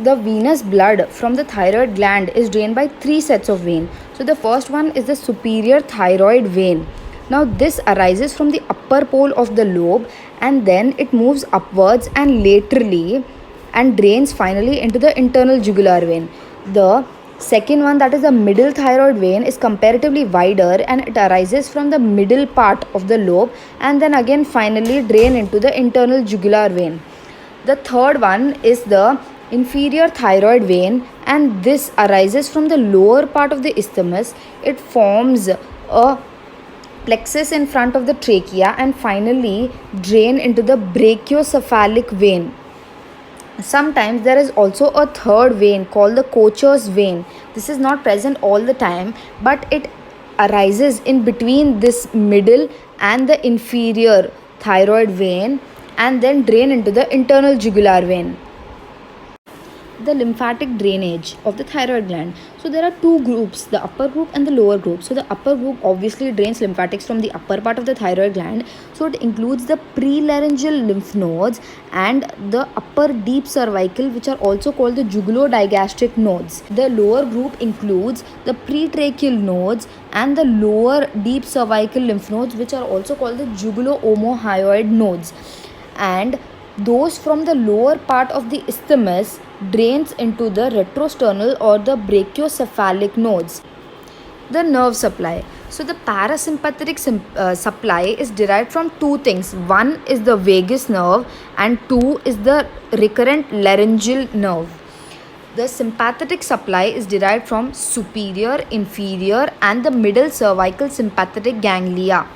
the venous blood from the thyroid gland is drained by three sets of vein. So the first one is the superior thyroid vein. Now this arises from the upper pole of the lobe and then it moves upwards and laterally and drains finally into the internal jugular vein. The second one, that is the middle thyroid vein, is comparatively wider and it arises from the middle part of the lobe and then again finally drain into the internal jugular vein. The third one is the inferior thyroid vein and this arises from the lower part of the isthmus. It forms a plexus in front of the trachea and finally drain into the brachiocephalic vein. Sometimes there is also a third vein called the Kocher's vein. This is not present all the time, but it arises in between this middle and the inferior thyroid vein and then drain into the internal jugular vein. The lymphatic drainage of the thyroid gland. So there are two groups, the upper group and the lower group. So the upper group obviously drains lymphatics from the upper part of the thyroid gland. So it includes the prelaryngeal lymph nodes and the upper deep cervical, which are also called the jugulodigastric nodes. The lower group includes the pretracheal nodes and the lower deep cervical lymph nodes, which are also called the jugulo-omohyoid nodes. And those from the lower part of the isthmus drains into the retrosternal or the brachiocephalic nodes. The nerve supply. So the parasympathetic supply is derived from two things. One is the vagus nerve and two is the recurrent laryngeal nerve. The sympathetic supply is derived from superior, inferior and the middle cervical sympathetic ganglia.